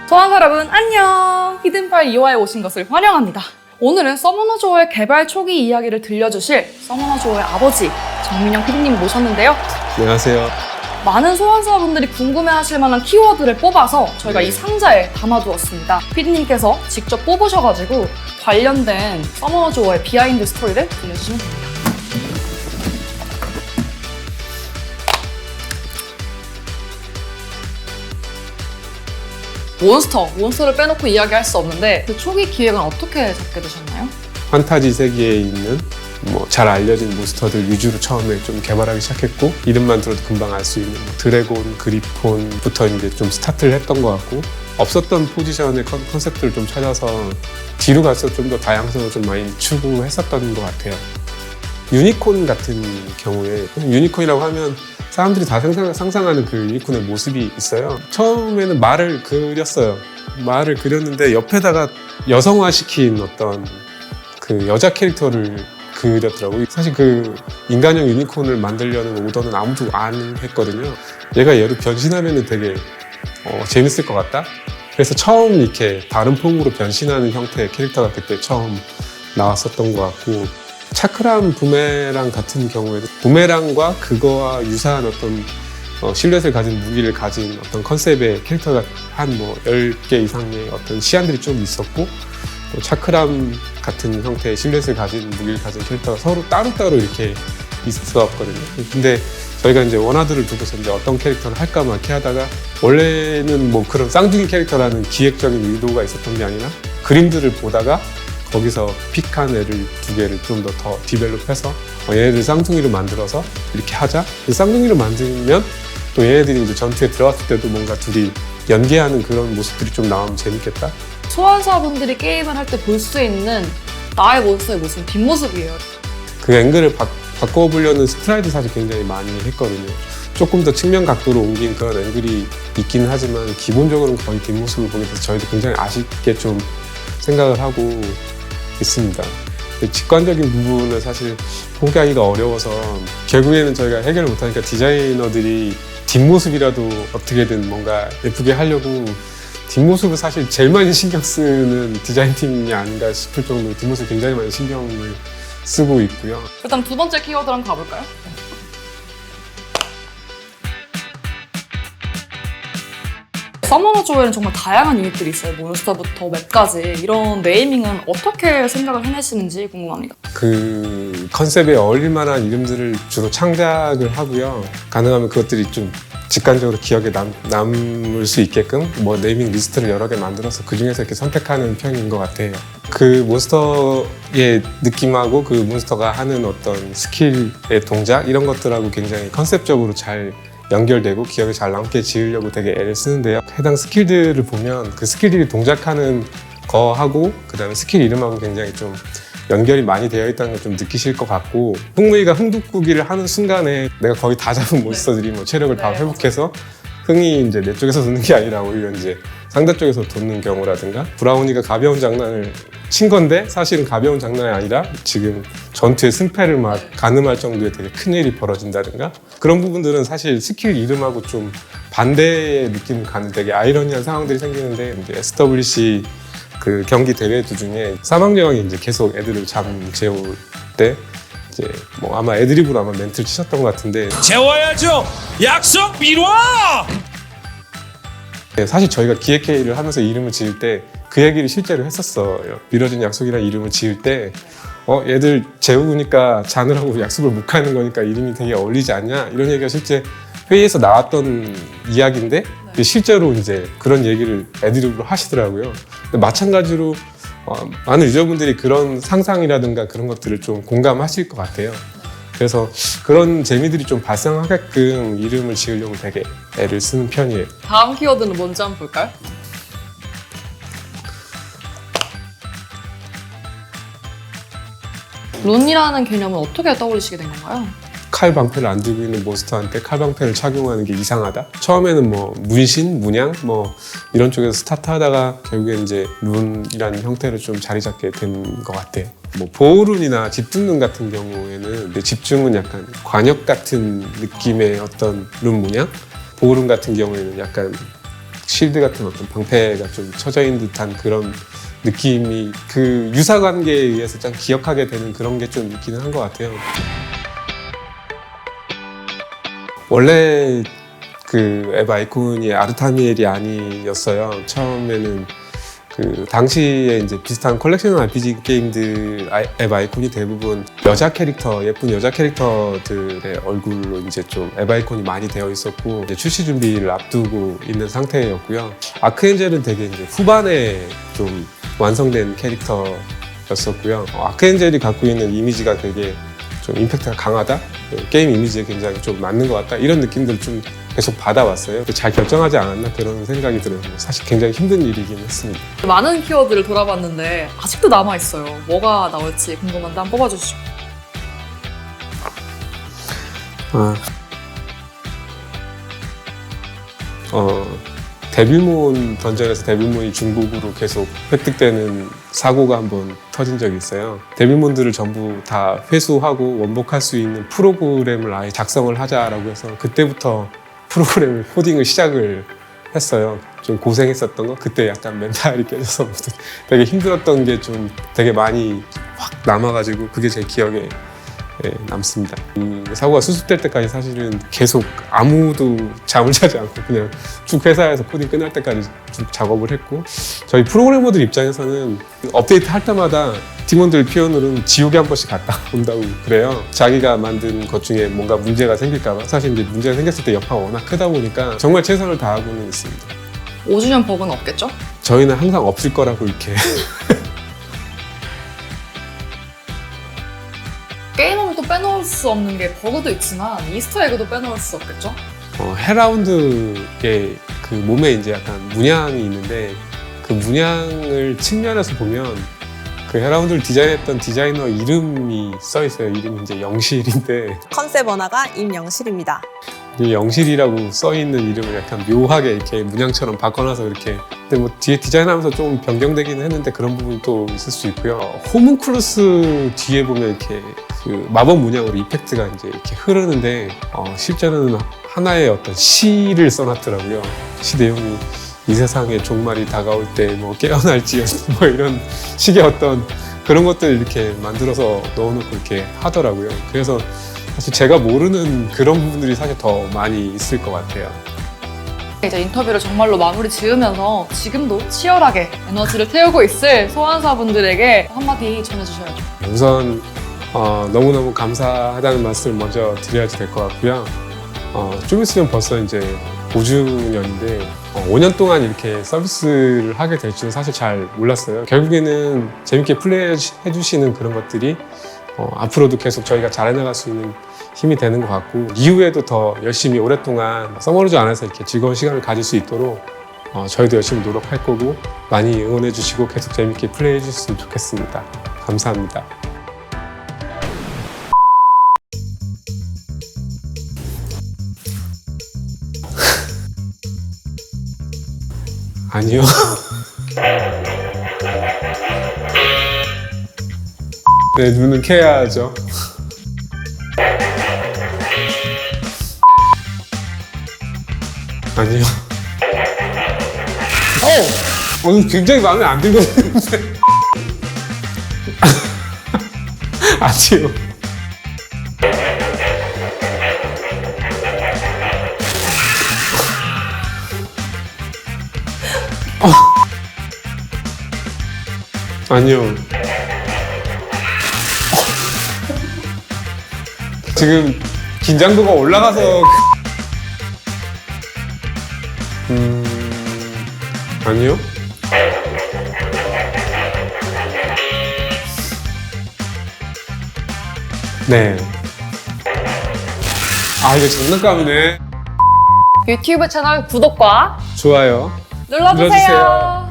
소환사 여러분 안녕! 히든파일 2화에 오신 것을 환영합니다. 오늘은 서머너조어의 개발 초기 이야기를 들려주실 서머너조어의 아버지 정민영 PD님 모셨는데요. 안녕하세요. 많은 소환사분들이 궁금해하실 만한 키워드를 뽑아서 저희가 이 상자에 담아두었습니다. PD님께서 직접 뽑으셔가지고 관련된 서머너조어의 비하인드 스토리를 들려주시면 됩니다. 몬스터를 빼놓고 이야기할 수 없는데 그 초기 기획은 어떻게 잡게 되셨나요? 판타지 세계에 있는 잘 알려진 몬스터들 위주로 처음에 좀 개발하기 시작했고 이름만 들어도 금방 알 수 있는 드래곤, 그리폰부터 이제 좀 스타트를 했던 것 같고 없었던 포지션의 컨셉들을 좀 찾아서 뒤로 갈수록 좀 더 다양성을 좀 많이 추구했었던 것 같아요. 유니콘 같은 경우에 유니콘이라고 하면 사람들이 다 상상하는 그 유니콘의 모습이 있어요. 처음에는 말을 그렸어요. 말을 그렸는데 옆에다가 여성화시킨 어떤 그 여자 캐릭터를 그렸더라고요. 사실 그 인간형 유니콘을 만들려는 오더는 아무도 안 했거든요. 얘가 얘로 변신하면 되게 재밌을 것 같다. 그래서 처음 이렇게 다른 폼으로 변신하는 형태의 캐릭터가 그때 처음 나왔었던 것 같고 차크람 부메랑 같은 경우에도 부메랑과 그거와 유사한 어떤 실루엣을 가진 무기를 가진 어떤 컨셉의 캐릭터가 한 10개 이상의 어떤 시안들이 좀 있었고 또 차크람 같은 형태의 실루엣을 가진 무기를 가진 캐릭터가 서로 따로따로 이렇게 있었거든요. 근데 저희가 이제 원하드를 두고서 이제 어떤 캐릭터를 할까 막 이렇게 하다가 원래는 그런 쌍둥이 캐릭터라는 기획적인 의도가 있었던 게 아니라 그림들을 보다가 거기서 픽한 애를 두 개를 좀 더 디벨롭해서 얘네들 쌍둥이로 만들어서 이렇게 하자. 쌍둥이로 만들면 또 얘네들이 이제 전투에 들어갔을 때도 뭔가 둘이 연계하는 그런 모습들이 좀 나오면 재밌겠다. 소환사분들이 게임을 할 때 볼 수 있는 나의 몬스터의 모습은 뒷모습이에요. 그 앵글을 바꿔보려는 스트라이드 사실 굉장히 많이 했거든요. 조금 더 측면 각도로 옮긴 그런 앵글이 있긴 하지만 기본적으로는 거의 뒷모습을 보게 돼서 저희도 굉장히 아쉽게 좀 생각을 하고 있습니다. 직관적인 부분은 사실 포기하기가 어려워서 결국에는 저희가 해결을 못하니까 디자이너들이 뒷모습이라도 어떻게든 뭔가 예쁘게 하려고 뒷모습을 사실 제일 많이 신경 쓰는 디자인팀이 아닌가 싶을 정도로 뒷모습 굉장히 많이 신경을 쓰고 있고요. 일단 두 번째 키워드로 한번 가볼까요? 서머너조어에는 정말 다양한 유닛들이 있어요. 몬스터부터 맵까지. 이런 네이밍은 어떻게 생각을 해내시는지 궁금합니다. 그 컨셉에 어울릴 만한 이름들을 주로 창작을 하고요. 가능하면 그것들이 좀 직관적으로 기억에 남을 수 있게끔 네이밍 리스트를 여러 개 만들어서 그중에서 이렇게 선택하는 편인 것 같아요. 그 몬스터의 느낌하고 그 몬스터가 하는 어떤 스킬의 동작 이런 것들하고 굉장히 컨셉적으로 잘 연결되고 기억에 잘 남게 지으려고 되게 애를 쓰는데요. 해당 스킬들을 보면 그 스킬들이 동작하는 거하고 그 다음에 스킬 이름하고 굉장히 좀 연결이 많이 되어 있다는 걸 좀 느끼실 것 같고 흥무이가 흥둑구기를 하는 순간에 내가 거의 다 잡은 몬스터들이 체력을 다 회복해서 흥이 이제 내 쪽에서 돋는 게 아니라 오히려 이제 상대 쪽에서 돋는 경우라든가 브라우니가 가벼운 장난을 친 건데 사실은 가벼운 장난이 아니라 지금 전투의 승패를 막 가늠할 정도의 되게 큰 일이 벌어진다든가 그런 부분들은 사실 스킬 이름하고 좀 반대의 느낌을 가는 되게 아이러니한 상황들이 생기는데 이제 SWC 그 경기 대회 도중에 사망여왕이 이제 계속 애들을 잠재울 때 이제 아마 애드립으로 아마 멘트를 치셨던 것 같은데 재워야죠. 약속 미뤄. 사실 저희가 기획회의를 하면서 이름을 지을 때 그 얘기를 실제로 했었어요. 미뤄진 약속이라는 이름을 지을 때 얘들 재우니까 자느라고 약속을 못 하는 거니까 이름이 되게 어울리지 않냐 이런 얘기가 실제 회의에서 나왔던 이야기인데 실제로 이제 그런 얘기를 애드립으로 하시더라고요. 근데 마찬가지로 많은 유저분들이 그런 상상이라든가 그런 것들을 좀 공감하실 것 같아요. 그래서 그런 재미들이 좀 발생하게끔 이름을 지으려고 되게 애를 쓰는 편이에요. 다음 키워드는 뭔지 한번 볼까요? 룬이라는 개념은 어떻게 떠올리시게 된 건가요? 칼 방패를 안 들고 있는 몬스터한테 칼 방패를 착용하는 게 이상하다. 처음에는 뭐 문신, 문양 뭐 이런 쪽에서 스타트하다가 결국에 이제 룬이라는 형태를 좀 자리 잡게 된 것 같아요. 뭐 보호룬이나 집중룬 같은 경우에는 이제 집중은 약간 관역 같은 느낌의 어떤 룬 문양, 보호룬 같은 경우에는 약간 실드 같은 어떤 방패가 좀 쳐져 있는 듯한 그런 느낌이 그 유사 관계에 의해서 좀 기억하게 되는 그런 게 좀 있기는 한 것 같아요. 원래 그 앱 아이콘이 아르타미엘이 아니었어요. 처음에는 그 당시에 이제 비슷한 컬렉션 RPG 게임들 앱 아이콘이 대부분 여자 캐릭터, 예쁜 여자 캐릭터들의 얼굴로 이제 좀 앱 아이콘이 많이 되어 있었고 이제 출시 준비를 앞두고 있는 상태였고요. 아크엔젤은 되게 이제 후반에 좀 완성된 캐릭터였었고요. 아크엔젤이 갖고 있는 이미지가 되게 좀 임팩트가 강하다? 게임 이미지에 굉장히 좀 맞는 것 같다? 이런 느낌들을 좀 계속 받아왔어요. 잘 결정하지 않았나 그런 생각이 들어요. 사실 굉장히 힘든 일이긴 했습니다. 많은 키워드를 돌아봤는데 아직도 남아있어요. 뭐가 나올지 궁금한데 한번 뽑아주시죠. 데빌몬 던전에서 데빌몬이 중복으로 계속 획득되는 사고가 한번 터진 적이 있어요. 데빌몬들을 전부 다 회수하고 원복할 수 있는 프로그램을 아예 작성을 하자라고 해서 그때부터 프로그램을 코딩을 시작을 했어요. 좀 고생했었던 거 그때 약간 멘탈이 깨져서 되게 힘들었던 게 좀 되게 많이 확 남아가지고 그게 제 기억에 남습니다. 이 사고가 수습될 때까지 사실은 계속 아무도 잠을 자지 않고 그냥 쭉 회사에서 코딩 끝날 때까지 쭉 작업을 했고 저희 프로그래머들 입장에서는 업데이트 할 때마다 팀원들 표현으로는 지옥에 한 번씩 갔다 온다고 그래요. 자기가 만든 것 중에 뭔가 문제가 생길까 봐 사실 이제 문제가 생겼을 때 여파가 워낙 크다 보니까 정말 최선을 다하고는 있습니다. 5주년 버그는 없겠죠? 저희는 항상 없을 거라고 이렇게 게임하면 또 빼놓을 수 없는 게 버그도 있지만 이스터 에그도 빼놓을 수 없겠죠? 헤라운드의 그 몸에 이제 약간 문양이 있는데 그 문양을 측면에서 보면 그 헤라운드를 디자인했던 디자이너 이름이 써 있어요. 이름이 이제 영실인데 컨셉 원화가 임영실입니다. 이 영실이라고 써 있는 이름을 약간 묘하게 이렇게 문양처럼 바꿔놔서 이렇게 근데 뭐 뒤에 디자인하면서 좀 변경되기는 했는데 그런 부분도 있을 수 있고요. 호문클루스 뒤에 보면 이렇게 그 마법 문양으로 이펙트가 이제 이렇게 흐르는데 실제로는 하나의 어떤 시를 써놨더라고요. 시 내용이 이 세상에 종말이 다가올 때 뭐 깨어날지요 뭐 이런 식의 어떤 그런 것들 이렇게 만들어서 넣어놓고 이렇게 하더라고요. 그래서 사실 제가 모르는 그런 부분들이 사실 더 많이 있을 것 같아요. 이제 인터뷰를 정말로 마무리 지으면서 지금도 치열하게 에너지를 태우고 있을 소환사분들에게 한마디 전해주셔야죠. 우선 너무너무 감사하다는 말씀을 먼저 드려야지 될 것 같고요. 좀 있으면 벌써 이제 5주년인데 5년 동안 이렇게 서비스를 하게 될 줄은 사실 잘 몰랐어요. 결국에는 재밌게 플레이해 주시는 그런 것들이 앞으로도 계속 저희가 잘 해나갈 수 있는 힘이 되는 것 같고 이후에도 더 열심히 오랫동안 서머루즈 안에서 이렇게 즐거운 시간을 가질 수 있도록 저희도 열심히 노력할 거고 많이 응원해 주시고 계속 재밌게 플레이해 주셨으면 좋겠습니다. 감사합니다. 아니요. 네, 눈은 캐야죠. 아니요. 오늘 굉장히 마음에 안 들거든요. 아니요. 아니요. 지금 긴장도가 올라가서 아니요. 네. 아 이거 장난감이네. 유튜브 채널 구독과 좋아요. 눌러주세요.